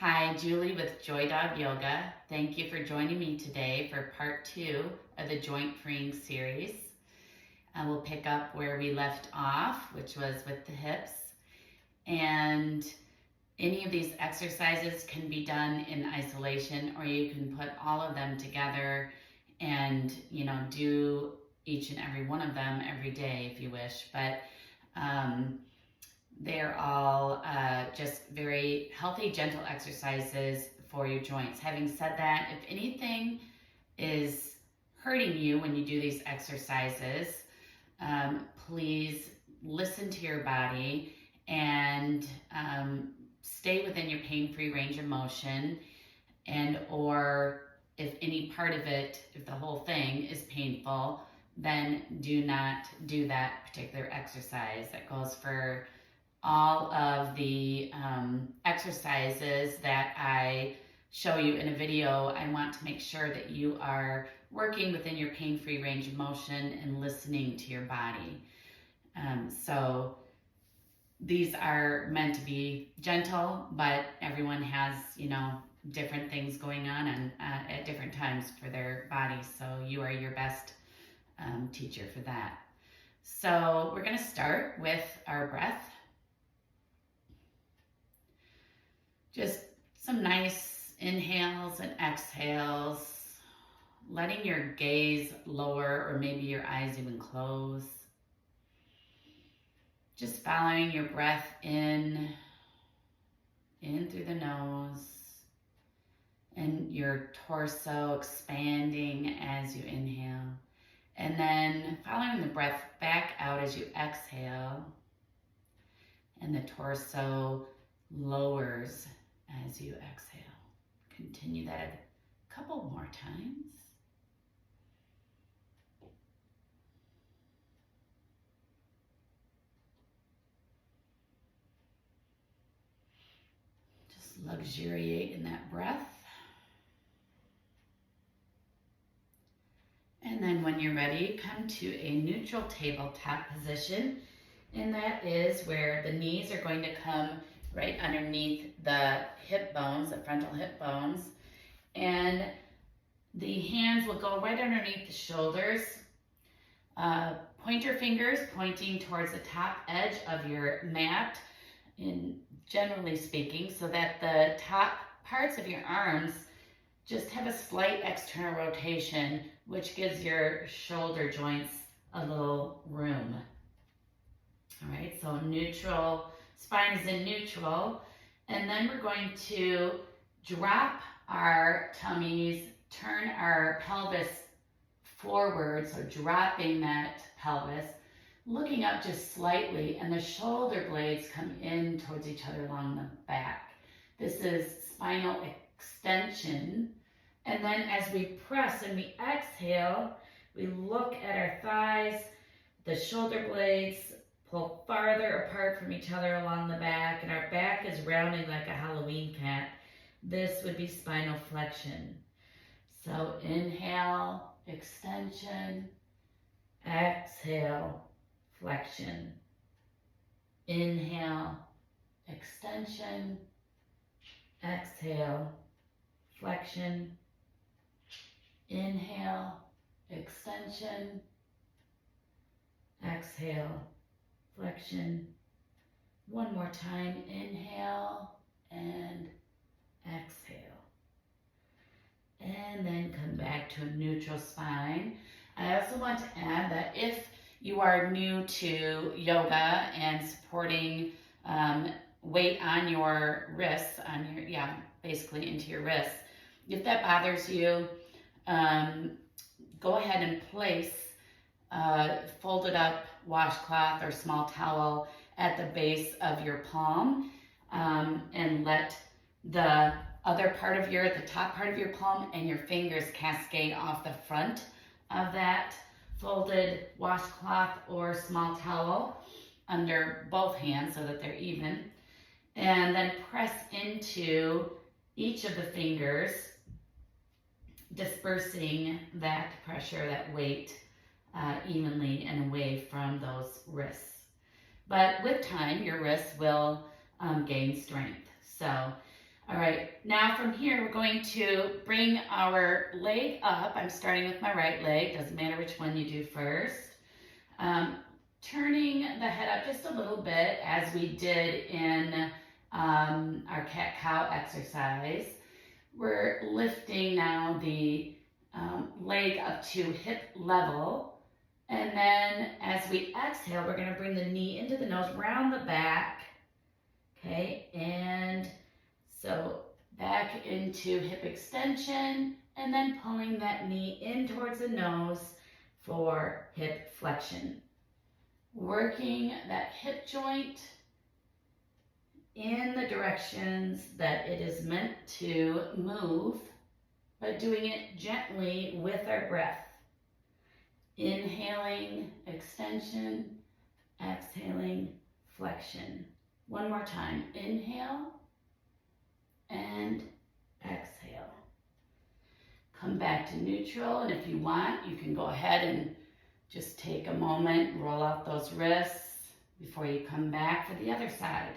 Hi, Julie with Joy Dog Yoga. Thank you for joining me today for part 2 of the joint freeing series. We'll pick up where we left off, which was with the hips. And any of these exercises can be done in isolation, or you can put all of them together and, do each and every one of them every day if you wish. But they're all just very healthy, gentle exercises for your joints. Having said that, if anything is hurting you when you do these exercises, please listen to your body and stay within your pain-free range of motion, and or if any part of it, if the whole thing is painful, then do not do that particular exercise. That goes for all of the exercises that I show you in a video. I want to make sure that you are working within your pain-free range of motion and listening to your body. So these are meant to be gentle, but everyone has, different things going on and at different times for their bodies. So you are your best teacher for that. So we're going to start with our breath. Just some nice inhales and exhales, letting your gaze lower or maybe your eyes even close. Just following your breath in through the nose, and your torso expanding as you inhale. And then following the breath back out as you exhale, and the torso lowers as you exhale. Continue that a couple more times. Just luxuriate in that breath. And then when you're ready, come to a neutral tabletop position. And that is where the knees are going to come right underneath the hip bones, the frontal hip bones. And the hands will go right underneath the shoulders. Point your fingers pointing towards the top edge of your mat, generally speaking, so that the top parts of your arms just have a slight external rotation, which gives your shoulder joints a little room. All right, so neutral, spine is in neutral, and then we're going to drop our tummies, turn our pelvis forward, so dropping that pelvis, looking up just slightly, and the shoulder blades come in towards each other along the back. This is spinal extension. And then as we press and we exhale, we look at our thighs, the shoulder blades pull farther apart from each other along the back, and our back is rounding like a Halloween cat. This would be spinal flexion. So inhale, extension, exhale, flexion. Inhale, extension, exhale, flexion. Inhale, extension, exhale, flexion. One more time, inhale and exhale. And then come back to a neutral spine. I also want to add that if you are new to yoga and supporting weight on your wrists, basically into your wrists, if that bothers you, go ahead and place a folded up washcloth or small towel at the base of your palm, and let the other part of the top part of your palm and your fingers cascade off the front of that folded washcloth or small towel under both hands so that they're even. And then press into each of the fingers, dispersing that pressure, that weight evenly and away from those wrists. But with time, your wrists will gain strength. So All right, now from here, we're going to bring our leg up. I'm starting with my right leg, doesn't matter which one you do first. Turning the head up just a little bit as we did in our cat-cow exercise. We're lifting now the leg up to hip level. And then as we exhale, we're gonna bring the knee into the nose, round the back. Okay, and so back into hip extension, and then pulling that knee in towards the nose for hip flexion. Working that hip joint in the directions that it is meant to move, but doing it gently with our breath. Inhaling, extension, exhaling, flexion. One more time, inhale and exhale. Come back to neutral, and if you want, you can go ahead and just take a moment, roll out those wrists before you come back for the other side.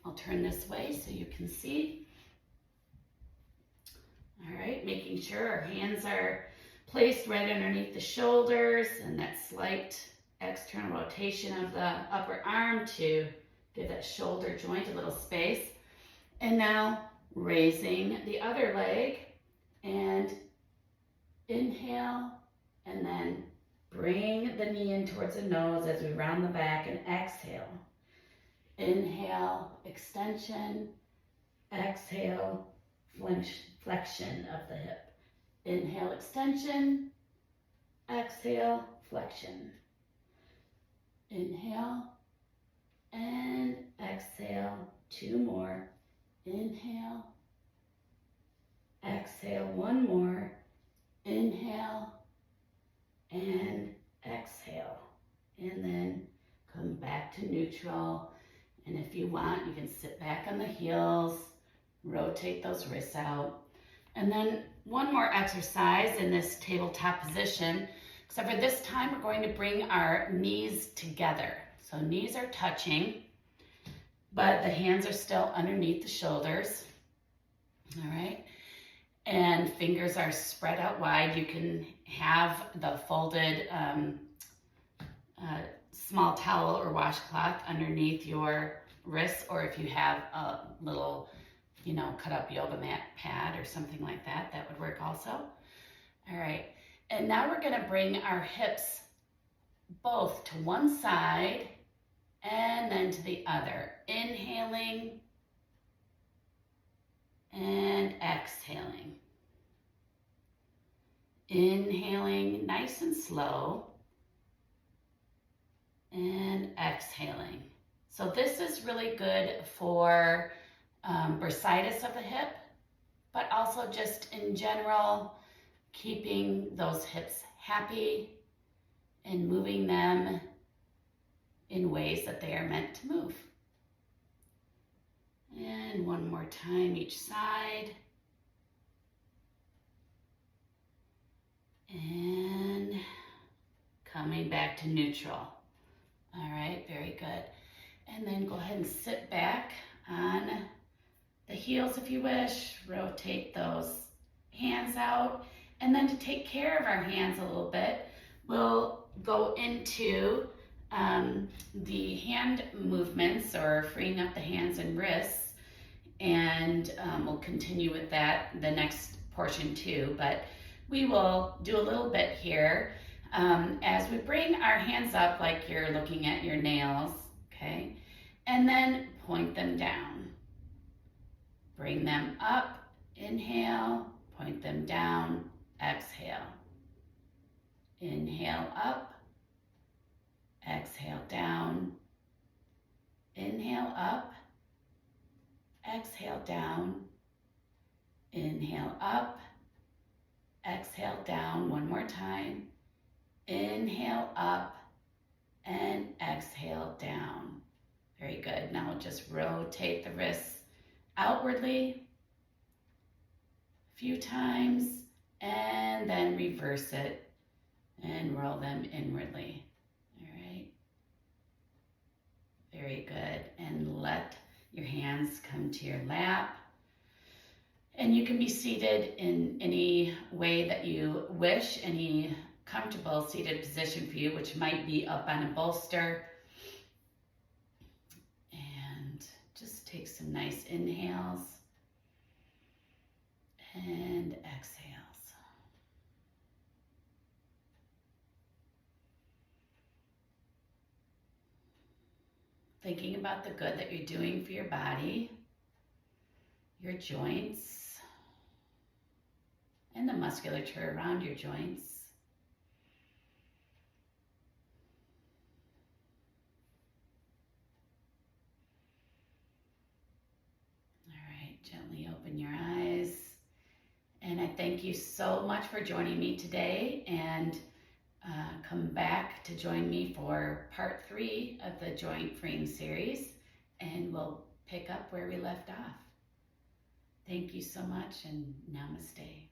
I'll turn this way so you can see. All right, making sure our hands are placed right underneath the shoulders and that slight external rotation of the upper arm to give that shoulder joint a little space. And now raising the other leg and inhale, and then bring the knee in towards the nose as we round the back and exhale. Inhale, extension, exhale, flexion of the hip. Inhale, extension, exhale, flexion. Inhale and exhale, two more. Inhale, exhale, one more. Inhale and exhale. And then come back to neutral. And if you want, you can sit back on the heels, rotate those wrists out. And then one more exercise in this tabletop position, except for this time we're going to bring our knees together. So knees are touching, but the hands are still underneath the shoulders. All right. And fingers are spread out wide. You can have the folded small towel or washcloth underneath your wrists, or if you have a little, cut up yoga mat pad or something like that, that would work also. All right, and now we're gonna bring our hips both to one side and then to the other. Inhaling and exhaling. Inhaling nice and slow and exhaling. So this is really good for bursitis of the hip, but also just in general, keeping those hips happy and moving them in ways that they are meant to move. And one more time each side. And coming back to neutral. All right, very good. And then go ahead and sit back on the heels if you wish. Rotate those hands out. And then to take care of our hands a little bit, we'll go into the hand movements, or freeing up the hands and wrists. And we'll continue with that the next portion too. But we will do a little bit here as we bring our hands up like you're looking at your nails, okay? And then point them down. Bring them up, inhale, point them down, exhale. Inhale up, exhale down. Inhale up, exhale down. Inhale up, exhale down. One more time. Inhale up and exhale down. Very good. Now we'll just rotate the wrists outwardly a few times, and then reverse it and roll them inwardly. All right. Very good. And let your hands come to your lap. And you can be seated in any way that you wish, any comfortable seated position for you, which might be up on a bolster. And just take some nice inhales and exhales. Thinking about the good that you're doing for your body, your joints, and the musculature around your joints. All right, gently open your eyes. And I thank you so much for joining me today, and come back to join me for part 3 of the joint freeing series, and we'll pick up where we left off. Thank you so much, and namaste.